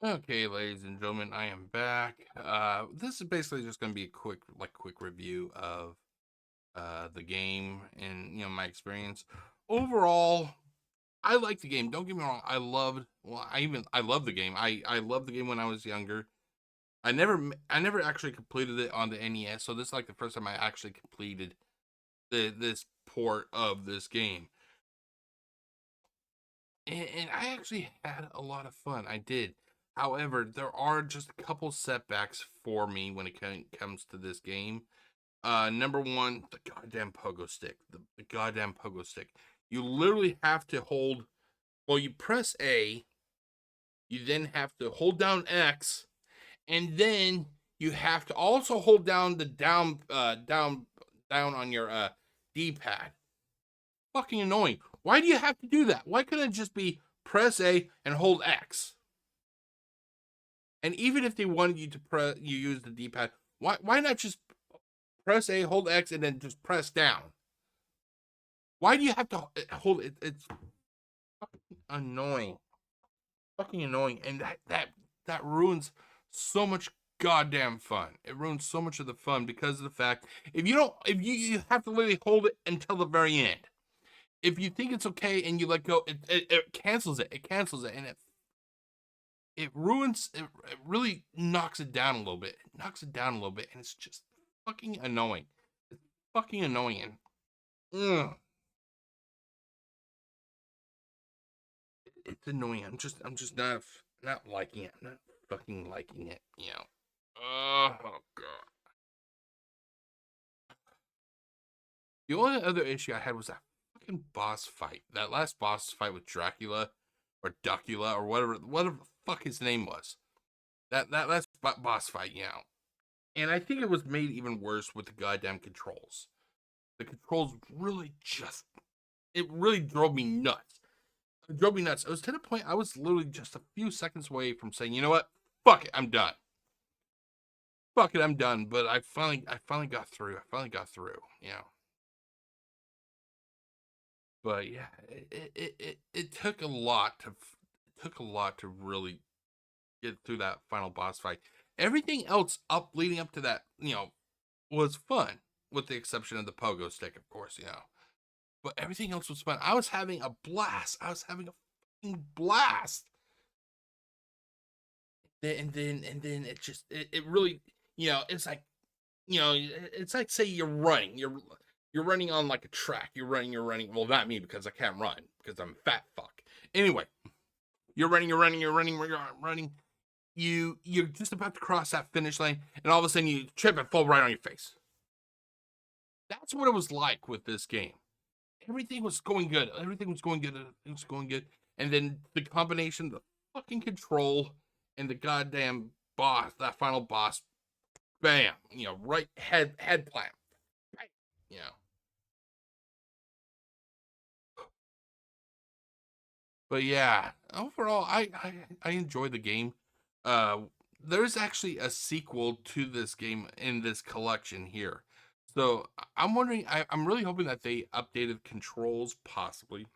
Okay, ladies and gentlemen, I am back. This is basically just going to be a quick review of the game and my experience. Overall, I like the game. Don't get me wrong. I love the game. I loved the game when I was younger. I never actually completed it on the NES, so this is like the first time I actually completed this port of this game. And I actually had a lot of fun. I did. However, there are just a couple setbacks for me when it comes to this game. Number one, the goddamn pogo stick. The goddamn pogo stick. You literally have to hold. Well, you press A. You then have to hold down X, and then you have to also hold down the down on your D-pad. Fucking annoying. Why do you have to do that? Why couldn't it just be press A and hold X? And even if they wanted you to use the D-pad, why not just press A, hold X, and then just press down? Why do you have to hold it? It's fucking annoying, fucking annoying, and that ruins so much goddamn fun. It ruins so much of the fun because of the fact if you have to literally hold it until the very end. If you think it's okay and you let go, it cancels it. It cancels it, and it ruins it really knocks it down a little bit. It knocks it down a little bit, and it's just fucking annoying. It's fucking annoying. Ugh, it's annoying. I'm just not liking it. I'm not fucking liking it. Oh god. The only other issue I had was that fucking boss fight. That last boss fight with Dracula or Duckula or whatever the fuck his name was. That last boss fight. And I think it was made even worse with the goddamn controls. The controls really just it really drove me nuts. It drove me nuts. It was to the point I was literally just a few seconds away from saying, you know what? Fuck it, I'm done. Fuck it, I'm done. But I finally got through. I finally got through. But yeah, it took a lot to really get through that final boss fight. Everything else up leading up to that, was fun, with the exception of the pogo stick, of course. But everything else was fun. I was having a blast. I was having a fucking blast. And then it really, it's like, it's like, say you're running on like a track. You're running. Well, not me because I can't run because I'm a fat fuck. Anyway, you're running. You're just about to cross that finish line, and all of a sudden you trip and fall right on your face. That's what it was like with this game. Everything was going good. Everything was going good. It was going good. And then the combination, the fucking control, and the goddamn boss, that final boss, bam, right head plant. Bam, you know. But yeah, overall, I enjoy the game. Uh, there's actually a sequel to this game in this collection here. So I'm wondering, I'm really hoping that they updated controls possibly,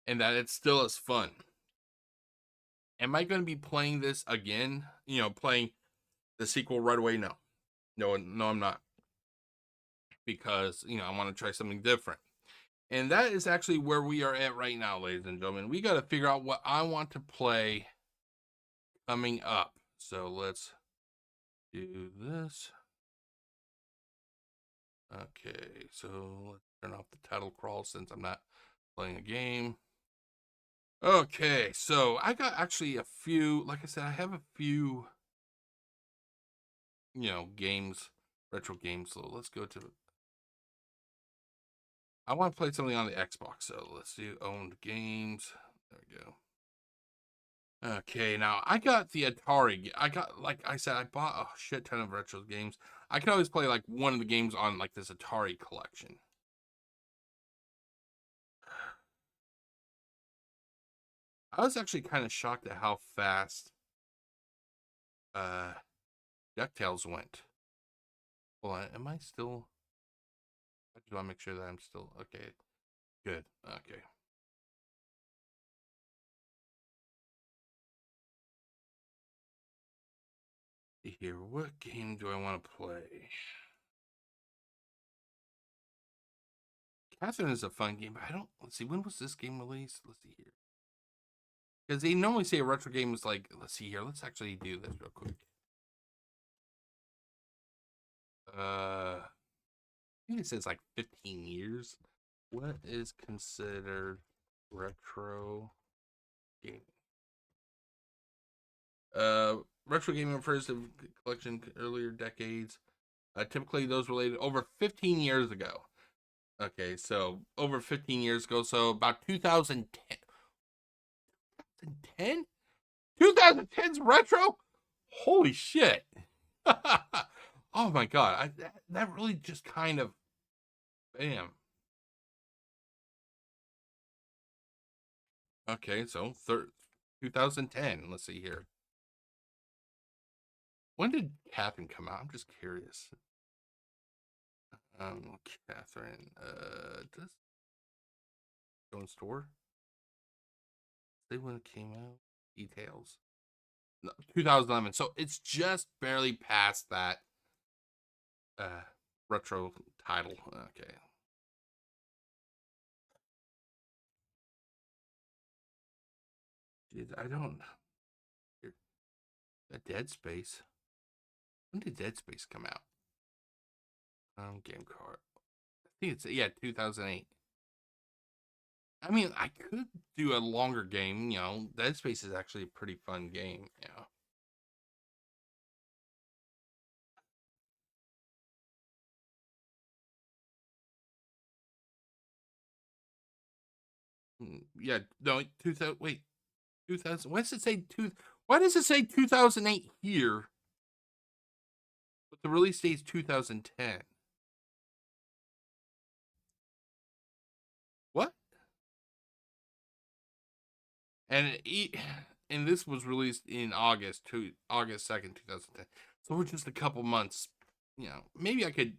and that it's still as fun. Am I going to be playing this again? Playing the sequel right away? No, no, I'm not, because I want to try something different. And that is actually where we are at right now, ladies and gentlemen. We got to figure out what I want to play coming up. So let's do this. Okay, so let's turn off the title crawl since I'm not playing a game. Okay, so I got actually a few, like I said, I have a few, games, retro games. So let's go to, I want to play something on the Xbox. So let's do owned games. There we go. Okay, now I got the Atari. I got, like I said, I bought a shit ton of retro games. I can always play like one of the games on like this Atari collection. I was actually kind of shocked at how fast uh Ducktales went. Well, am I still? I just want to make sure that I'm still okay. Good. Okay. here. What game do I want to play? Catherine is a fun game, but I don't. Let's see. When was this game released? Let's see here. Because they normally say a retro game is like. Let's see here. Let's actually do this real quick. I think it says like 15 years. What is considered retro gaming? Retro gaming refers to collection earlier decades. Typically, those related over 15 years ago. Okay, so over 15 years ago, so about 2010. 2010? 2010's retro? Holy shit. Oh my god, that really just kind of, bam. Okay, so 2010. Let's see here. When did Catherine come out? I'm just curious. Catherine, does go in store? Say when it came out. Details. No, 2011. So it's just barely past that retro title. Okay. Jeez, I don't. A Dead Space. When did Dead Space come out? Game card. I think it's 2008. I mean, I could do a longer game. Dead Space is actually a pretty fun game. Yeah, no, 2000. Wait, 2000. Why does it say two? Why does it say 2008 here? But the release date is 2010. What? And and this was released in August 2nd, 2010. So we're just a couple months. Maybe I could,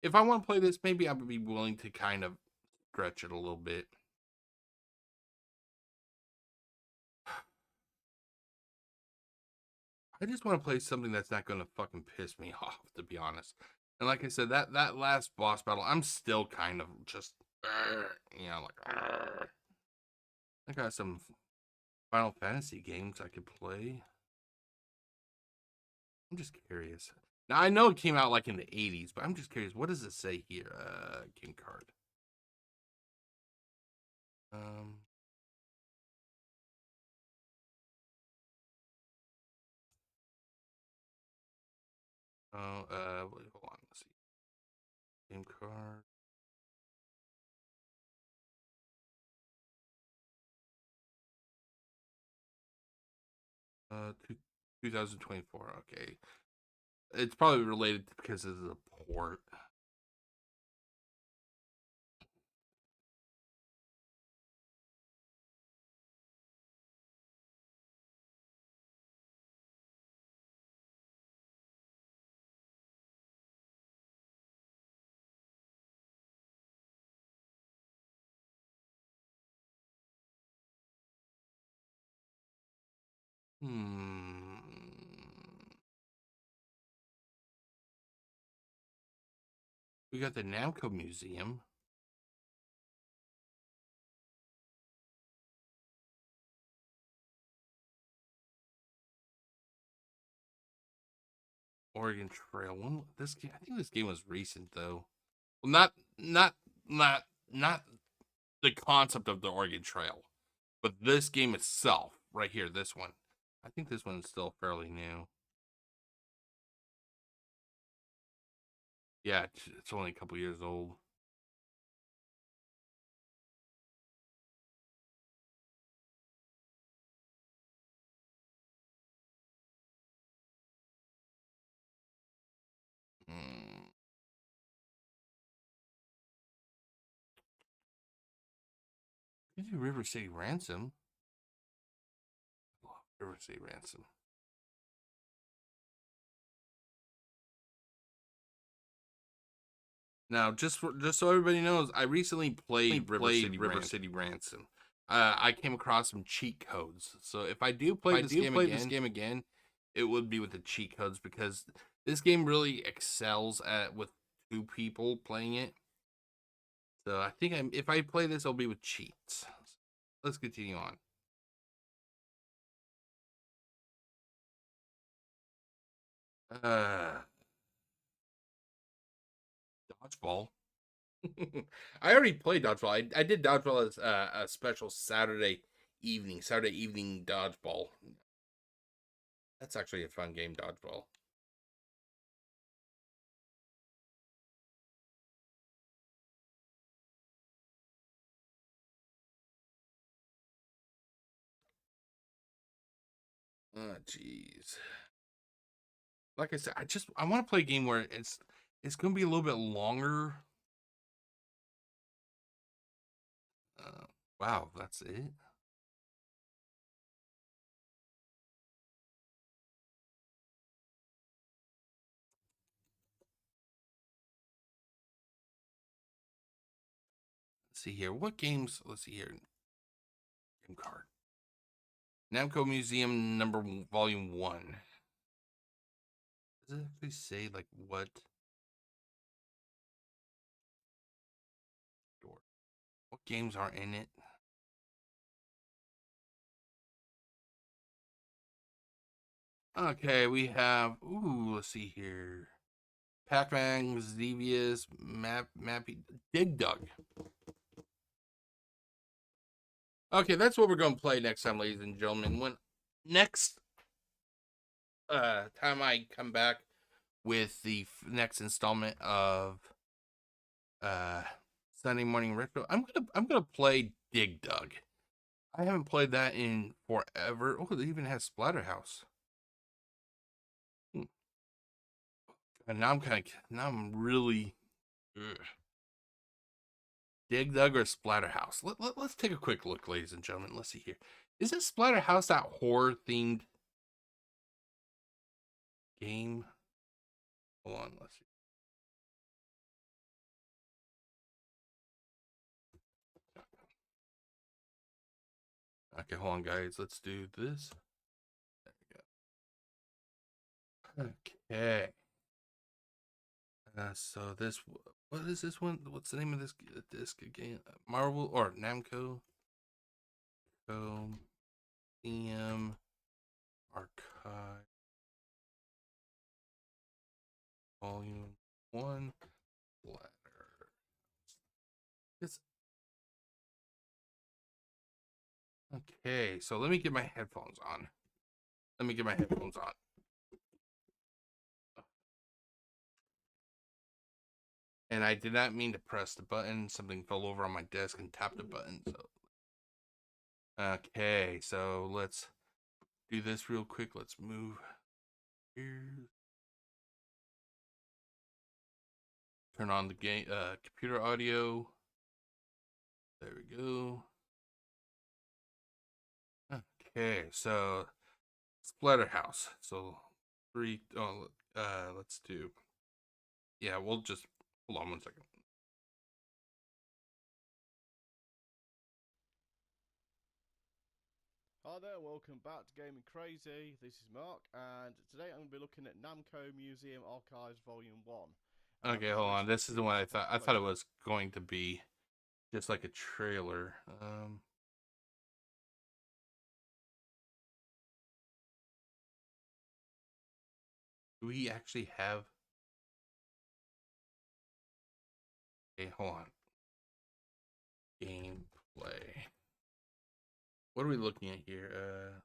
if I want to play this, maybe I would be willing to kind of stretch it a little bit. I just want to play something that's not going to fucking piss me off, to be honest. And like I said, that last boss battle, I'm still kind of just, like, I got some Final Fantasy games I could play. I'm just curious. Now, I know it came out like in the 80s, but I'm just curious. What does it say here? Game card. Wait, hold on. Let's see. Game card. 2024. Okay. It's probably related because this is a port. We got the Namco Museum. Oregon Trail. This game, I think this game was recent though. Well, not the concept of the Oregon Trail, but this game itself, right here, this one. I think this one's still fairly new. Yeah, it's only a couple years old. You do River City Ransom. River City Ransom. Now, just so everybody knows, I recently played River City Ransom. I came across some cheat codes. So if I do play this game again, it would be with the cheat codes because this game really excels at with two people playing it. So I think if I play this, it'll be with cheats. Let's continue on. Dodgeball. I already played dodgeball. I did dodgeball as a special Saturday evening dodgeball. That's actually a fun game, dodgeball. Oh, jeez. Like I said, I want to play a game where it's going to be a little bit longer. Wow, that's it. Let's see here. What games? Let's see here. Game card. Namco Museum Volume 1. Does it actually say like what? What games are in it? Okay, we have. Ooh, let's see here. Pac-Man, Xevious, Mappy, Dig Dug. Okay, that's what we're gonna play next time, ladies and gentlemen. When next time I come back with the next installment of Sunday Morning Retro, I'm gonna play Dig Dug. I haven't played that in forever. Oh, it even has Splatterhouse. And now I'm really ugh. Dig Dug or Splatterhouse. Let's take a quick look, ladies and gentlemen. Let's see here. Is it Splatterhouse that horror themed game? Hold on, let's see. Okay, hold on, guys. Let's do this. There we go. Okay. So this, what is this one? What's the name of this game? Marvel or Namco? EM Archive Volume 1 Splatter. It's okay. So let me get my headphones on. And I did not mean to press the button. Something fell over on my desk and tapped the button. So okay, so let's do this real quick. Let's move here. Turn on the game computer audio. There we go. Okay, so Splatterhouse. So let's do. Yeah, we'll just hold on 1 second. Hi there, welcome back to Gaming Crazy. This is Mark, and today I'm going to be looking at Namco Museum Archives Volume 1. Okay, hold on. This is the one I thought. I thought it was going to be just like a trailer. Do we actually have? Okay, hold on. Gameplay. What are we looking at here?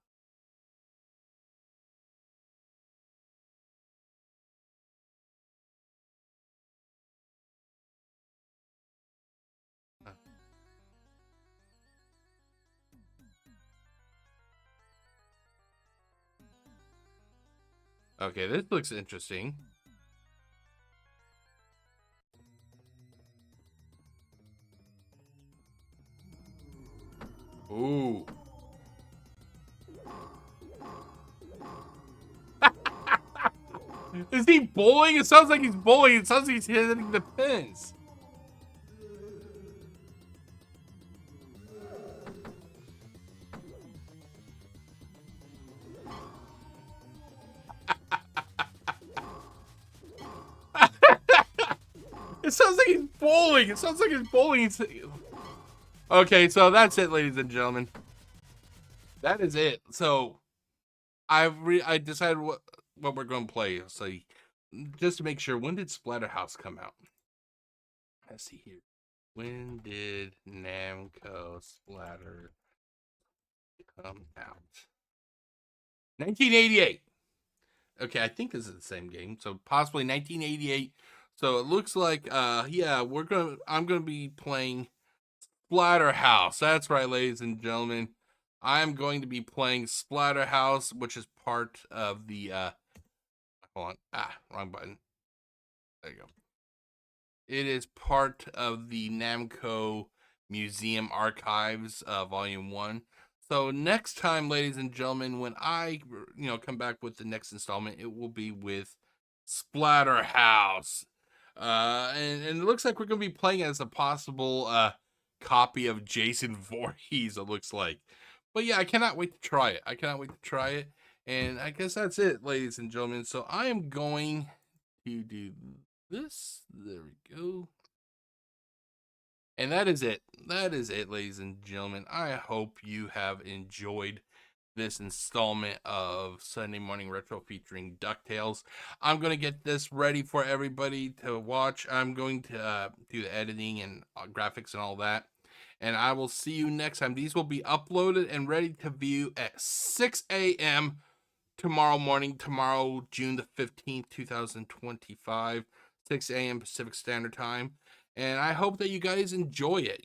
Okay, this looks interesting. Ooh. Is he bowling? It sounds like he's bowling. It sounds like he's hitting the pins. bowling. It sounds like it's bowling. Okay, so that's it, ladies and gentlemen. That is it. So I decided what we're going to play. So just to make sure, when did Splatterhouse come out? Let's see here. When did Namco Splatter come out? 1988. Okay, I think this is the same game. So possibly 1988. So it looks like yeah, I'm gonna be playing Splatterhouse. That's right, ladies and gentlemen. I'm going to be playing Splatterhouse, which is part of the hold on. Wrong button. There you go. It is part of the Namco Museum Archives, Volume 1. So next time, ladies and gentlemen, when I, come back with the next installment, it will be with Splatterhouse. And it looks like we're going to be playing as a possible copy of Jason Voorhees, it looks like. But yeah, I cannot wait to try it. And I guess that's it, ladies and gentlemen. So I am going to do this. There we go. And that is it. That is it, ladies and gentlemen. I hope you have enjoyed this installment of Sunday Morning Retro featuring Ducktales. I'm going to get this ready for everybody to watch. I'm going to do the editing and graphics and all that. And I will see you next time. These will be uploaded and ready to view at 6 a.m. tomorrow morning. Tomorrow, June the 15th, 2025. 6 a.m. Pacific Standard Time. And I hope that you guys enjoy it.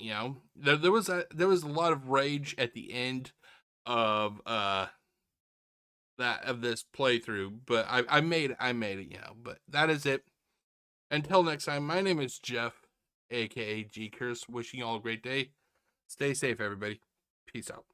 There was a lot of rage at the end of this playthrough, but I made it. But that is it. Until next time, my name is Jeff, aka Gcurse. Wishing you all a great day. Stay safe, everybody. Peace out.